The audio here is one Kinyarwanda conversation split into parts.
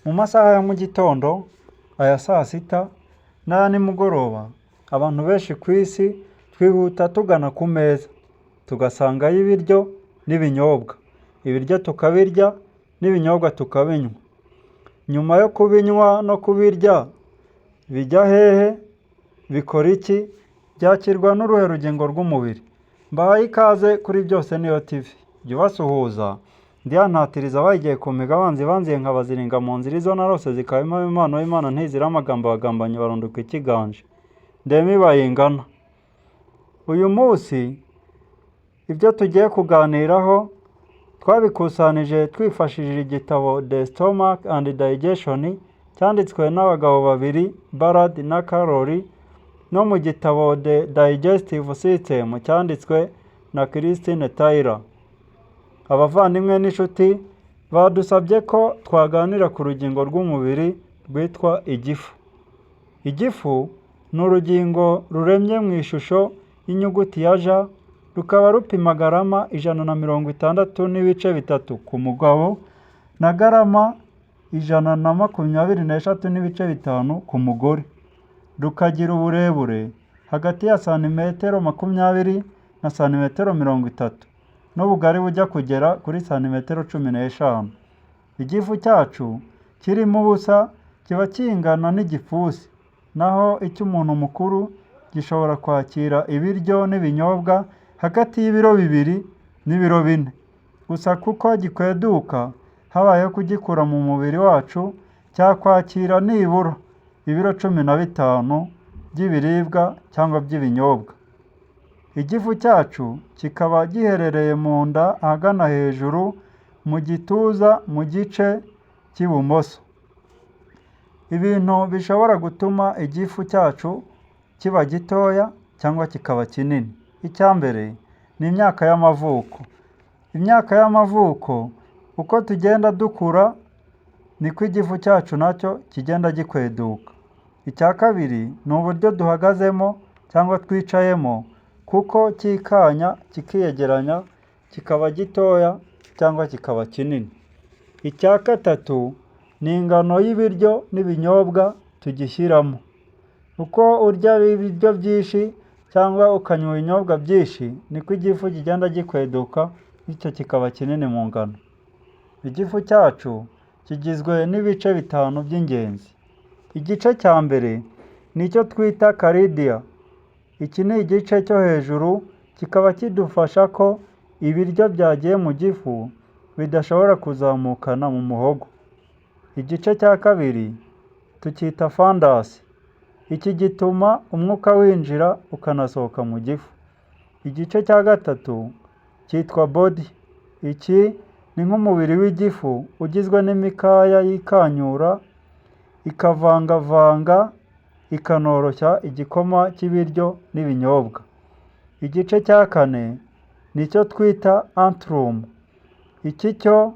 mu masaha ya mu gitondo, aya saa sita n'aya nimugoroba, abantu benshi ku isi twihuta tugana ku meza, tugasangayo ibiryo n'ibinyobwa. Ibiryo tukabirya n'ibinyobwa tukabinywa. Nyuma yo kubinywa no kubirya, bijya hehe? Bikora iki? Byakirwa n'uruhe rugingo rw'umubiri? Mbahaye ikaze kuri Byose Niyo TV. Jya ubasuhuza, ndihanatiriza abayigiye ku migabanzi banziye nkabaziringa mu nzira izo narose zikabimo impano y'Imana ntizira amagambo bagambanye barunduka ikiganje. Ndemi bayingana. Uyu munsi ibyo tugiye kuganiraho twabikusanije twifashishije igitabo The Stomach and Digestion cyanditswe n'abagabo babiri Ballard na Carroll, no mu gitabo The Digestive System cyanditswe na Christine Tyler. Abavandimwe n'inshuti badusabye ko twaganira ku rugingo rw'umubiri rwitwa igifu. Igifu ni urugingo ruremye mu ishusho y'inyuguti ya J, rukaba rupima garama 163.3 ku mugabo na garama 123.5 ku mugore. Rukagira uburebure hagati ya santimetero 20 na santimetero 30 n'ubugari bujya kugera kuri santimetero 15. Igifu cyacu kirimo ubusa kiba kingana n'igipfusi, naho icy'umuntu mukuru gishobora kwakira ibiryo n'ibinyobwa hagati y'ibiro 2 n'ibiro 4. Gusa kuko gikweduka habayeho kugikura mu mubiri wacu, cyakwakira nibura ibiro 15 by'ibiribwa cyangwa by'ibinyobwa. Igifu cyacu kikaba giherereye mu nda ahagana hejuru mu gituza mu gice cy'ibumoso. Ibintu bishobora gutuma igifu cyacu kiba gitoya cyangwa kikaba kinini. Icya mbere ni imyaka y'amavuko. Imyaka y'amavuko, uko tugenda dukura niko igifu cyacu nacyo kigenda gikweduka. Icya kabiri ni uburyo duhagazemo cyangwa twicayemo, kuko kikanya kikiyegeranya kikaba gitoya cyangwa kikaba kinini. Icya gatatu ni ingano y'ibiryo n'ibinyobwa tugishyiramo. Uko urya ibiryo byinshi cyangwa ukanywa ibinyobwa byinshi, niko igifu kigenda gikweduka, bityo kikaba kinini mu ngano. Igifu cyacu kigizwe n'ibice 5 by'ingenzi. Igice cya mbere ni icyo twita cardia. Iki ni igice cyo hejuru, kikaba kidufasha ko ibiryo byagiye mu gifu bidashobora kuzamukana mu muhogo. Igice cya kabiri tucyita fundus. Iki gituma umwuka winjira ukanasohoka mu gifu. Igice cya gatatu cyitwa body. Iki ni nk'umubiri w'igifu ugizwe n'imikaya yikanyura, ikavangavanga, ikanoroshya igikoma cy'ibiryo n'ibinyobwa. Igice cya kane ni cyo twita antrum. Iki cyo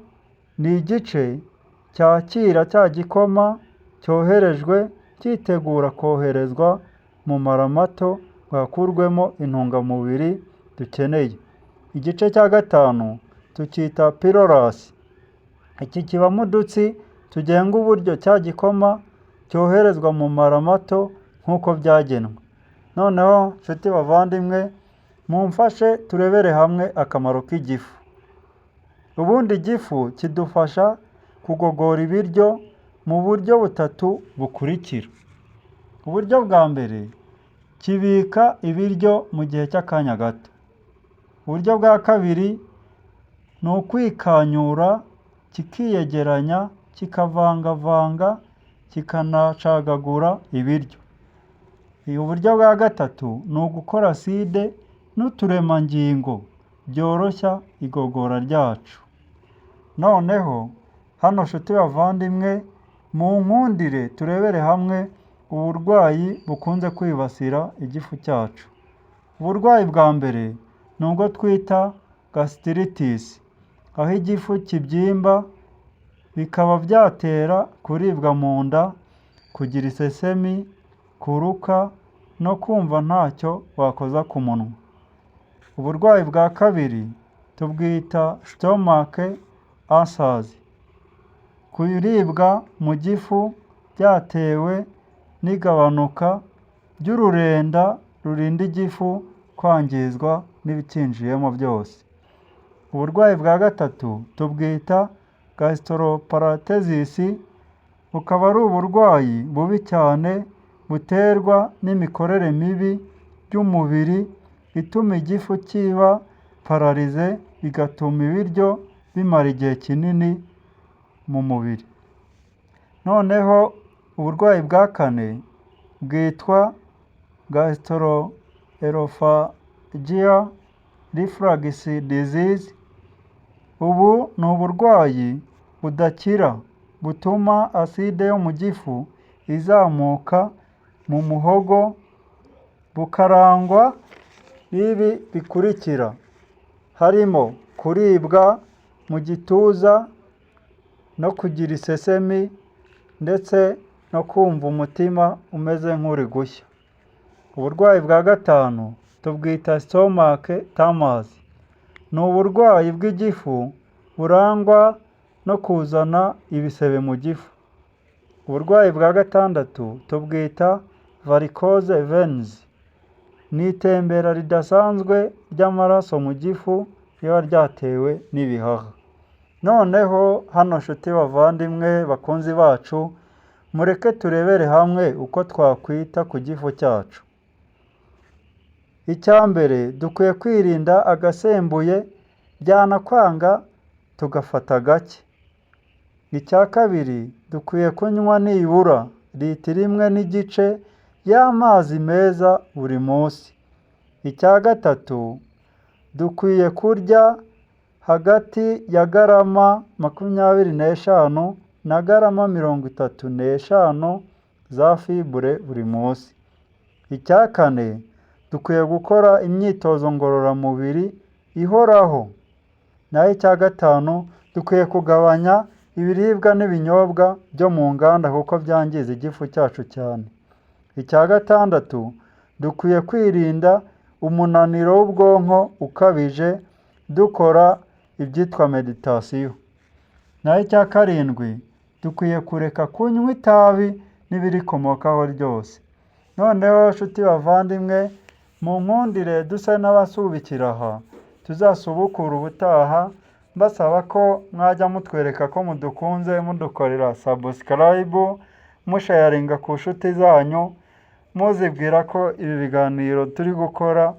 ni igice cyakira cya gikoma cyoherejwe cyitegura koherezwa mu mara mato bwakurwemo intungamubiri dukeneye. Igice cya gatanu tucyita pylorus. Iki kibamo udutsi tugenga uburyo cya gikoma cyoherezwa mu mara mato nk'uko byagenwe. Noneho nshuti bavandimwe, mumfashe turebere hamwe akamaro k'igifu. Ubundi igifu kidufasha kugogora ibiryo mu buryo butatu bukurikira. Uburyo bwa mbere, kibika ibiryo mu gihe cy'akanya gato. Uburyo bwa kabiri ni ukwikanyura, kikiyegeranya, kikavangavanga, kikanacagagura ibiryo. Uburyo bwa gatatu ni ugukora acide n'uturemangingo byoroshya igogora ryacu. Noneho hano nshuti bavandimwe, mu nkundire turebere hamwe uburwayi bukunze kwibasira igifu cyacu. Uburwayi bwa mbere ni ubwo twita gastritis, aho igifu kibyimba bikaba byatera kuribwa mu nda, kugira isesemi, kuruka no kumva ntacyo wakoza ku munwa. Uburwayi bwa kabiri tubwita stomach ulcers. kuribwa mu gifu byatewe n'igabanuka ry'ururenda rurinda igifu kwangizwa n'ibicyinjiyemo byose. Uburwayi bwa gatatu tubwita gastroparesis, bukaba ari uburwayi bubi cyane buterwa n'imikorere mibi y'umubiri ituma igifu kiba pararize, bigatuma ibiryo bimara igihe kinini mu mubiri. Noneho uburwayi bwa kane bwitwa gastroesophageal reflux disease. Ubu ni uburwayi budakira butuma aside yo mu gifu izamuka mu muhogo, bukarangwa n'ibi bikurikira: harimo kuribwa mu gituza no kugira isesemi ndetse no kumva umutima umeze nk'uri gushya. Uburwayi bwa gatanu tubwita stomach tumors. Ni uburwayi bw'igifu burangwa no kuzana ibisebe mu gifu. Uburwayi bwa gatandatu tubwita varicose veins. Ni itembera ridasanzwe ry'amaraso mu gifu riba ryatewe n'ibihaha. Noneho hano nshuti bavandimwe bakunzi bacu, mureke turebere hamwe uko twakwita ku gifu cyacu. Icya mbere, dukwiye kwirinda agasembuye, byanakwanga tugafata gake. Icya kabiri, dukwiye kunywa nibura litiro imwe n'igice y'amazi meza buri munsi. Icya gatatu, dukwiye kurya hagati ya garama 25 na garama 35 za fibure buri munsi. Icya kane, dukwiye gukora imyitozo ngororamubiri ihoraho. Naho icya gatanu, dukwiye kugabanya ibiribwa n'ibinyobwa byo mu nganda kuko byangiza igifu cyacu cyane. Icya gatandatu, dukwiye kwirinda umunaniro w'ubwonko ukabije dukora ibyitwa meditasiyo. Naho icya karindwi, dukwiye kureka kunywa itabi n'ibirikomokaho ryose. Noneho nshuti bavandimwe, mu nkundire dusa n'abasubikira aha, tuzasubukura ubutaha, mbasaba ko mwajya mutwereka ko mudukunze, mudukorera subscribe, musharinga ku nshuti zanyu, muzibwira ko ibi biganiro turi gukora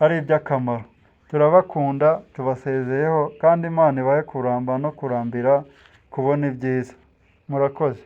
ari iby'akamaro. Turabakunda, tubasezeyeho, kandi Imana ibahe kuramba no kurambira kubona ibyiza. Murakoze.